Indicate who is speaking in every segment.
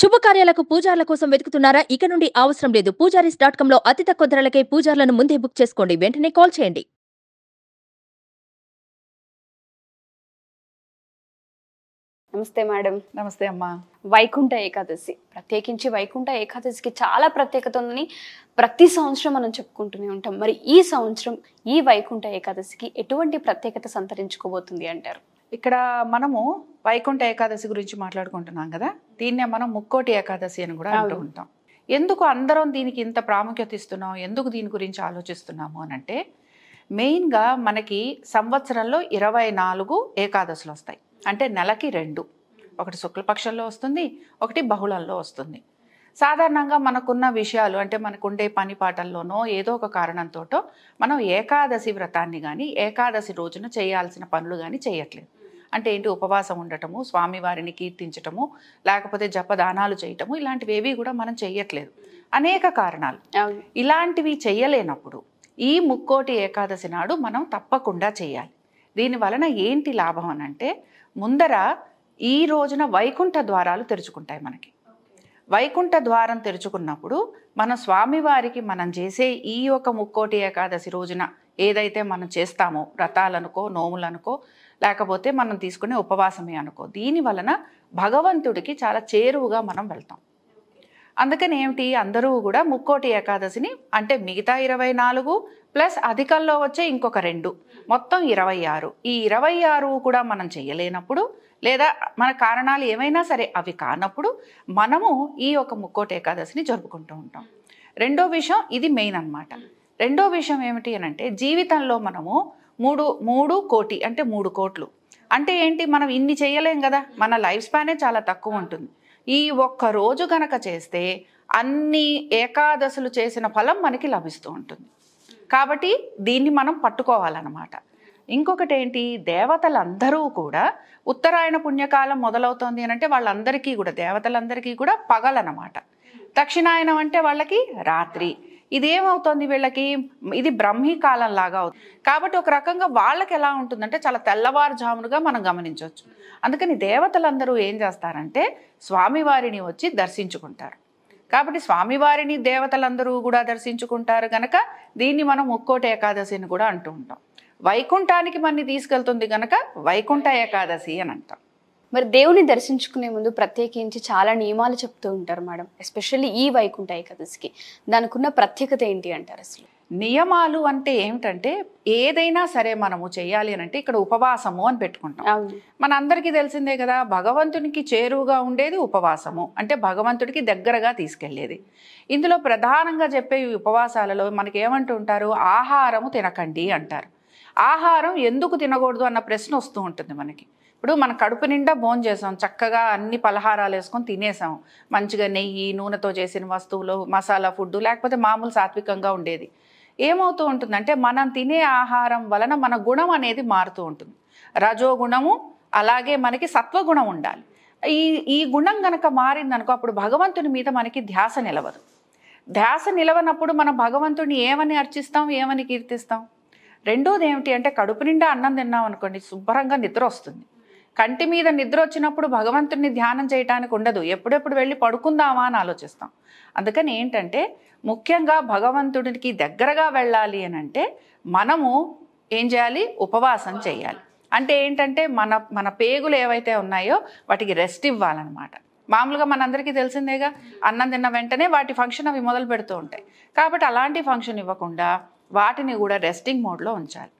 Speaker 1: శుభకార్యాలకు పూజార్ల కోసం వెతుకుతున్నారా? ఇక నుండి అవసరం లేదు. పూజారీస్.com లో అతి తక్కువ ధరలకే పూజార్లను ముందే బుక్ చేసుకోండి. వెంటనే కాల్ చేయండి.
Speaker 2: నమస్తే మేడం.
Speaker 3: నమస్తే అమ్మా.
Speaker 2: వైకుంఠ ఏకాదశి, ప్రత్యేకించి వైకుంఠ ఏకాదశికి చాలా ప్రత్యేకత ఉందని ప్రతి సంవత్సరం మనం చెప్పుకుంటూనే ఉంటాం. మరి ఈ సంవత్సరం ఈ వైకుంఠ ఏకాదశికి ఎటువంటి ప్రత్యేకత సంతరించుకోబోతుంది అంటారు?
Speaker 3: ఇక్కడ మనము వైకుంఠ ఏకాదశి గురించి మాట్లాడుకుంటున్నాం కదా, దీన్నే మనం ముక్కోటి ఏకాదశి అని కూడా అంటూ ఉంటాం. ఎందుకు అందరం దీనికి ఇంత ప్రాముఖ్యత ఇస్తున్నాం, ఎందుకు దీని గురించి ఆలోచిస్తున్నాము అని అంటే, మెయిన్గా మనకి సంవత్సరంలో 24 ఏకాదశులు వస్తాయి. అంటే నెలకి 2, ఒకటి శుక్లపక్షంలో వస్తుంది, ఒకటి బహుళంలో వస్తుంది. సాధారణంగా మనకున్న విషయాలు అంటే మనకుండే పని పాటల్లోనో ఏదో ఒక కారణంతో మనం ఏకాదశి వ్రతాన్ని కానీ ఏకాదశి రోజున చేయాల్సిన పనులు కానీ చేయట్లేదు. అంటే ఏంటి, ఉపవాసం ఉండటము, స్వామివారిని కీర్తించటము, లేకపోతే జపదానాలు చేయటము, ఇలాంటివి ఏవి కూడా మనం చెయ్యట్లేదు. అనేక కారణాలు. ఇలాంటివి చెయ్యలేనప్పుడు ఈ ముక్కోటి ఏకాదశి నాడు మనం తప్పకుండా చేయాలి. దీని వలన ఏంటి లాభం అని అంటే, ముందర ఈ రోజున వైకుంఠ ద్వారాలు తెరుచుకుంటాయి మనకి. వైకుంఠ ద్వారం తెరుచుకున్నప్పుడు మన స్వామివారికి మనం చేసే ఈ యొక్క ముక్కోటి ఏకాదశి రోజున ఏదైతే మనం చేస్తామో, వ్రతాలనుకో, నోములనుకో, లేకపోతే మనం తీసుకునే ఉపవాసమే అనుకో, దీని వలన భగవంతుడికి చాలా చేరువుగా మనం వెళ్తాం. అందుకని ఏమిటి, అందరూ కూడా ముక్కోటి ఏకాదశిని అంటే మిగతా 24 ప్లస్ అధికంలో వచ్చే ఇంకొక 2, మొత్తం 26. ఈ 26 కూడా మనం చేయలేనప్పుడు, లేదా మన కారణాలు ఏమైనా సరే అవి కానప్పుడు మనము ఈ యొక్క ముక్కోటి ఏకాదశిని జరుపుకుంటూ ఉంటాం. రెండో విషయం, ఇది మెయిన్ అన్నమాట. రెండో విషయం ఏమిటి అని అంటే, జీవితంలో మనము 3 కోటి అంటే 3 కోట్లు అంటే ఏంటి, మనం ఇన్ని చేయలేం కదా, మన లైఫ్ స్పానే చాలా తక్కువ ఉంటుంది. ఈ ఒక్క రోజు గనక చేస్తే అన్ని ఏకాదశులు చేసిన ఫలం మనకి లభిస్తూ ఉంటుంది. కాబట్టి దీన్ని మనం పట్టుకోవాలన్నమాట. ఇంకొకటి ఏంటి, దేవతలందరూ కూడా ఉత్తరాయణ పుణ్యకాలం మొదలవుతోంది అని అంటే వాళ్ళందరికీ కూడా, దేవతలందరికీ కూడా పగలన్నమాట. దక్షిణాయనం అంటే వాళ్ళకి రాత్రి. ఇదేమవుతుంది వీళ్ళకి, ఇది బ్రహ్మీ కాలం లాగా అవుతుంది. కాబట్టి ఒక రకంగా వాళ్ళకి ఎలా ఉంటుందంటే చాలా తెల్లవారుజామునుగా మనం గమనించవచ్చు. అందుకని దేవతలందరూ ఏం చేస్తారంటే స్వామివారిని వచ్చి దర్శించుకుంటారు. కాబట్టి స్వామివారిని దేవతలందరూ కూడా దర్శించుకుంటారు గనక దీన్ని మనం ముక్కోటి ఏకాదశి అని కూడా అంటూ ఉంటాం. వైకుంఠానికి మనని తీసుకెళ్తుంది గనక వైకుంఠ ఏకాదశి అని అంటాం.
Speaker 2: మరి దేవుని దర్శించుకునే ముందు ప్రత్యేకించి చాలా నియమాలు చెప్తూ ఉంటారు మేడం, ఎస్పెషల్లీ ఈ వైకుంఠ ఏకాదశికి. దానికి ఉన్న ప్రత్యేకత ఏంటి అంటారు? అసలు
Speaker 3: నియమాలు అంటే ఏమిటంటే, ఏదైనా సరే మనము చేయాలి అని అంటే ఇక్కడ ఉపవాసము అని పెట్టుకుంటాం. మన అందరికీ తెలిసిందే కదా, భగవంతునికి చేరువుగా ఉండేది ఉపవాసము అంటే భగవంతుడికి దగ్గరగా తీసుకెళ్లేది. ఇందులో ప్రధానంగా చెప్పే ఈ ఉపవాసాలలో మనకి ఏమంటూ ఉంటారు, ఆహారము తినకండి అంటారు. ఆహారం ఎందుకు తినకూడదు అన్న ప్రశ్న వస్తూ ఉంటుంది మనకి. ఇప్పుడు మన కడుపు నిండా భోజనం చేసాం, చక్కగా అన్ని పలహారాలు వేసుకొని తినేసాం, మంచిగా నెయ్యి, నూనెతో చేసిన వస్తువులు, మసాలా ఫుడ్, లేకపోతే మామూలు సాత్వికంగా ఉండేది. ఏమవుతూ ఉంటుందంటే మనం తినే ఆహారం వలన మన గుణం అనేది మారుతూ ఉంటుంది. రజోగుణము, అలాగే మనకి సత్వగుణం ఉండాలి. ఈ గుణం గనక మారిందనుకో అప్పుడు భగవంతుని మీద మనకి ధ్యాస నిలవదు. ధ్యాస నిలవనప్పుడు మనం భగవంతుడిని ఏమని అర్చిస్తాం, ఏమని కీర్తిస్తాం? రెండోది ఏమిటి అంటే, కడుపు నిండా అన్నం తిన్నాం అనుకోండి, శుభ్రంగా నిద్ర వస్తుంది. కంటి మీద నిద్ర వచ్చినప్పుడు భగవంతుడిని ధ్యానం చేయడానికి ఉండదు, ఎప్పుడెప్పుడు వెళ్ళి పడుకుందామా అని ఆలోచిస్తాం. అందుకని ఏంటంటే ముఖ్యంగా భగవంతుడికి దగ్గరగా వెళ్ళాలి అని అంటే మనము ఏం చేయాలి, ఉపవాసం చేయాలి. అంటే ఏంటంటే మన పేగులు ఏవైతే ఉన్నాయో వాటికి రెస్ట్ ఇవ్వాలన్నమాట. మామూలుగా మనందరికీ తెలిసిందేగా, అన్నం తిన్న వెంటనే వాటి ఫంక్షన్ అవి మొదలు పెడుతూ ఉంటాయి. కాబట్టి అలాంటి ఫంక్షన్ ఇవ్వకుండా వాటిని కూడా రెస్టింగ్ మోడ్లో ఉంచాలి.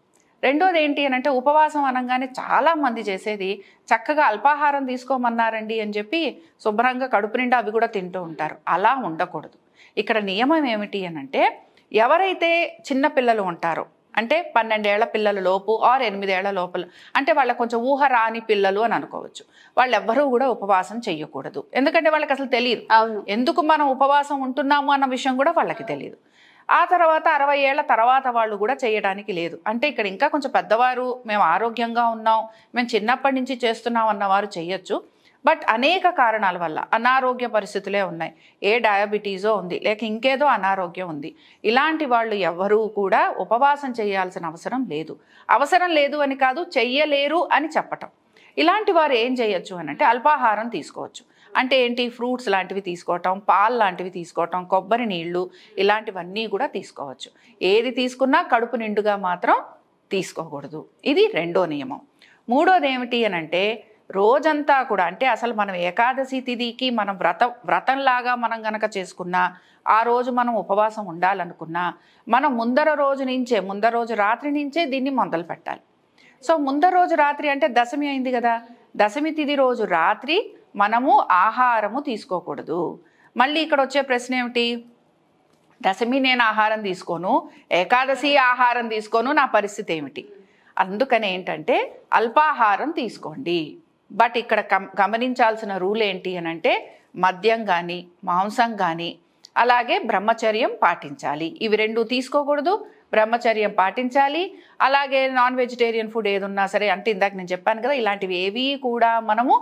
Speaker 3: రెండోది ఏంటి అని అంటే, ఉపవాసం అనగానే చాలామంది చేసేది చక్కగా అల్పాహారం తీసుకోమన్నారండి అని చెప్పి శుభ్రంగా కడుపు నిండా అవి కూడా తింటూ ఉంటారు. అలా ఉండకూడదు. ఇక్కడ నియమం ఏమిటి అని అంటే, ఎవరైతే చిన్న పిల్లలు ఉంటారో అంటే 12 ఏళ్ల పిల్లల లోపు ఆర్ 8 ఏళ్ల లోపల అంటే వాళ్ళకి కొంచెం ఊహ రాని పిల్లలు అని అనుకోవచ్చు, వాళ్ళెవ్వరూ కూడా ఉపవాసం చెయ్యకూడదు. ఎందుకంటే వాళ్ళకి అసలు తెలియదు ఎందుకు మనం ఉపవాసం ఉంటున్నాము అన్న విషయం కూడా వాళ్ళకి తెలియదు. ఆ తర్వాత 60 ఏళ్ల తర్వాత వాళ్ళు కూడా చేయడానికి లేదు. అంటే ఇక్కడ ఇంకా కొంచెం పెద్దవారు, మేము ఆరోగ్యంగా ఉన్నాం, మేము చిన్నప్పటి నుంచి చేస్తున్నాం అన్నవారు చేయొచ్చు. బట్ అనేక కారణాల వల్ల అనారోగ్య పరిస్థితులే ఉన్నాయి, ఏ డయాబెటీసో ఉంది, లేక ఇంకేదో అనారోగ్యం ఉంది, ఇలాంటి వాళ్ళు ఎవ్వరూ కూడా ఉపవాసం చేయాల్సిన అవసరం లేదు. అవసరం లేదు అని కాదు, చెయ్యలేరు అని చెప్పటం. ఇలాంటి వారు ఏం చేయొచ్చు అని అంటే అల్పాహారం తీసుకోవచ్చు. అంటే ఏంటి, ఫ్రూట్స్ లాంటివి తీసుకోవటం, పాలు లాంటివి తీసుకోవటం, కొబ్బరి నీళ్లు ఇలాంటివన్నీ కూడా తీసుకోవచ్చు. ఏది తీసుకున్నా కడుపు నిండుగా మాత్రం తీసుకోకూడదు. ఇది రెండో నియమం. మూడోది ఏమిటి అని అంటే రోజంతా కూడా, అంటే అసలు మనం ఏకాదశి తిథికి మనం వ్రతంలాగా మనం గనక చేసుకున్నా, ఆ రోజు మనం ఉపవాసం ఉండాలనుకున్నా, మనం ముందర రోజు రాత్రి నుంచే దీన్ని మొదలు పెట్టాలి. సో ముందర రోజు రాత్రి అంటే దశమి అయింది కదా, దశమి తిథి రోజు రాత్రి మనము ఆహారము తీసుకోకూడదు. మళ్ళీ ఇక్కడ వచ్చే ప్రశ్న ఏమిటి, దశమి నేను ఆహారం తీసుకోను, ఏకాదశి ఆహారం తీసుకోను, నా పరిస్థితి ఏమిటి? అందుకని ఏంటంటే అల్పాహారం తీసుకోండి. బట్ ఇక్కడ గమనించాల్సిన రూల్ ఏంటి అని అంటే మద్యం కానీ మాంసం కానీ అలాగే బ్రహ్మచర్యం పాటించాలి. ఇవి రెండు తీసుకోకూడదు, బ్రహ్మచర్యం పాటించాలి. అలాగే నాన్ వెజిటేరియన్ ఫుడ్ ఏది ఉన్నా సరే, అంటే ఇందాక నేను చెప్పాను కదా, ఇలాంటివి ఏవి కూడా మనము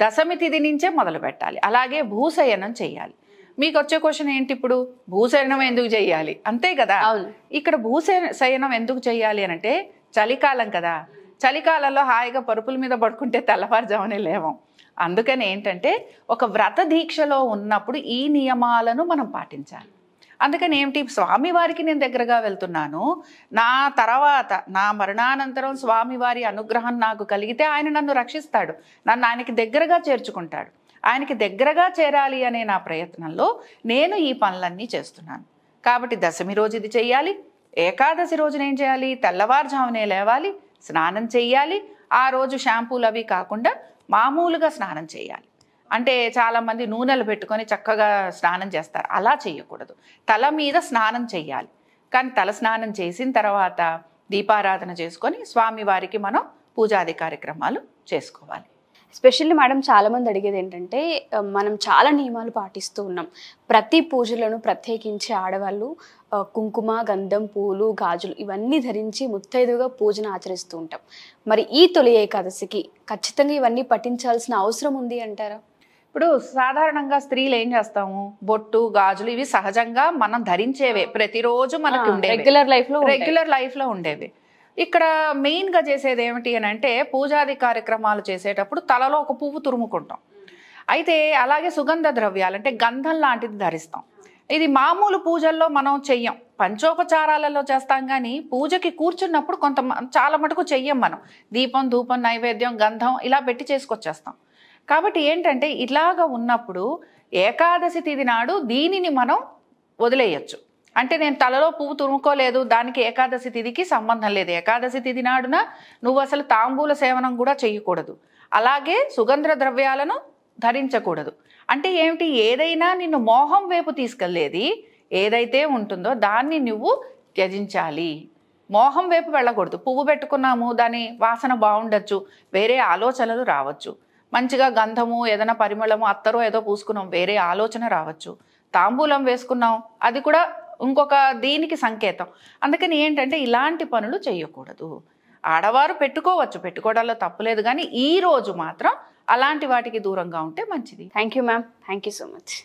Speaker 3: దశమి తిథి నుంచే మొదలు పెట్టాలి. అలాగే భూశయనం చేయాలి. మీకు వచ్చే క్వశ్చన్ ఏంటి, ఇప్పుడు భూశయనం ఎందుకు చేయాలి? అంతే కదా, ఇక్కడ భూశయనం ఎందుకు చేయాలి అని అంటే చలికాలం కదా, చలికాలంలో హాయిగా పరుపుల మీద పడుకుంటే తెల్లవారుజామునే లేవం. అందుకని ఏంటంటే ఒక వ్రత దీక్షలో ఉన్నప్పుడు ఈ నియమాలను మనం పాటించాలి. అందుకని ఏమిటి, స్వామివారికి నేను దగ్గరగా వెళ్తున్నాను, నా తర్వాత నా మరణానంతరం స్వామివారి అనుగ్రహం నాకు కలిగితే ఆయన నన్ను రక్షిస్తాడు, నన్ను ఆయనకి దగ్గరగా చేర్చుకుంటాడు. ఆయనకి దగ్గరగా చేరాలి అనే నా ప్రయత్నంలో నేను ఈ పనులన్నీ చేస్తున్నాను. కాబట్టి దశమి రోజు ఇది చెయ్యాలి. ఏకాదశి రోజున ఏం చేయాలి, తెల్లవారుజామునే లేవాలి, స్నానం చెయ్యాలి. ఆ రోజు షాంపూలు అవి కాకుండా మామూలుగా స్నానం చేయాలి. అంటే చాలామంది నూనెలు పెట్టుకొని చక్కగా స్నానం చేస్తారు, అలా చేయకూడదు. తల మీద స్నానం చెయ్యాలి. కానీ తల స్నానం చేసిన తర్వాత దీపారాధన చేసుకొని స్వామివారికి మనం పూజాది కార్యక్రమాలు చేసుకోవాలి.
Speaker 2: ఎస్పెషల్లీ మేడం చాలామంది అడిగేది ఏంటంటే మనం చాలా నియమాలు పాటిస్తూ ఉన్నాం. ప్రతి పూజలను ప్రత్యేకించి ఆడవాళ్ళు కుంకుమ, గంధం, పూలు, గాజులు ఇవన్నీ ధరించి ముత్తైదుగా పూజను ఆచరిస్తూ ఉంటాం. మరి ఈ తొలి ఏకాదశికి ఖచ్చితంగా ఇవన్నీ పఠించాల్సిన అవసరం ఉంది అంటారా?
Speaker 3: ఇప్పుడు సాధారణంగా స్త్రీలు ఏం చేస్తాము, బొట్టు, గాజులు ఇవి సహజంగా మనం ధరించేవే, ప్రతిరోజు మనకి ఉండేవి, రెగ్యులర్ లైఫ్లో ఉండేవి. ఇక్కడ మెయిన్గా చేసేది ఏమిటి అని అంటే పూజాది కార్యక్రమాలు చేసేటప్పుడు తలలో ఒక పువ్వు తురుముకుంటాం. అయితే అలాగే సుగంధ ద్రవ్యాలు అంటే గంధం లాంటిది ధరిస్తాం. ఇది మామూలు పూజల్లో మనం చెయ్యం, పంచోపచారాలలో చేస్తాం. కానీ పూజకి కూర్చున్నప్పుడు చాలా మటుకు చెయ్యం మనం. దీపం, ధూపం, నైవేద్యం, గంధం ఇలా పెట్టి చేసుకొచ్చేస్తాం. కాబట్టి ఏంటంటే ఇలాగ ఉన్నప్పుడు ఏకాదశి తిథి నాడు దీనిని మనం వదిలేయచ్చు. అంటే నేను తలలో పువ్వు తురుముకోలేదు, దానికి ఏకాదశి తిథికి సంబంధం లేదు. ఏకాదశి తిథి నాడున నువ్వు అసలు తాంబూల సేవనం కూడా చేయకూడదు. అలాగే సుగంధ ద్రవ్యాలను ధరించకూడదు. అంటే ఏమిటి, ఏదైనా నిన్ను మోహం వైపు తీసుకెళ్లేది ఏదైతే ఉంటుందో దాన్ని నువ్వు త్యజించాలి. మోహం వైపు వెళ్ళకూడదు. పువ్వు పెట్టుకున్నాము, దాని వాసన బాగుండొచ్చు, వేరే ఆలోచనలు రావచ్చు. మంచిగా గంధము, ఏదైనా పరిమళము, అత్తరో ఏదో పూసుకున్నాం, వేరే ఆలోచన రావచ్చు. తాంబూలం వేసుకున్నాం, అది కూడా ఇంకొక దీనికి సంకేతం. అందుకని ఏంటంటే ఇలాంటి పనులు చేయకూడదు. ఆడవారు పెట్టుకోవచ్చు, పెట్టుకోవడంలో తప్పులేదు. కానీ ఈ రోజు మాత్రం అలాంటి వాటికి దూరంగా ఉంటే మంచిది.
Speaker 2: Thank you ma'am, thank you so much.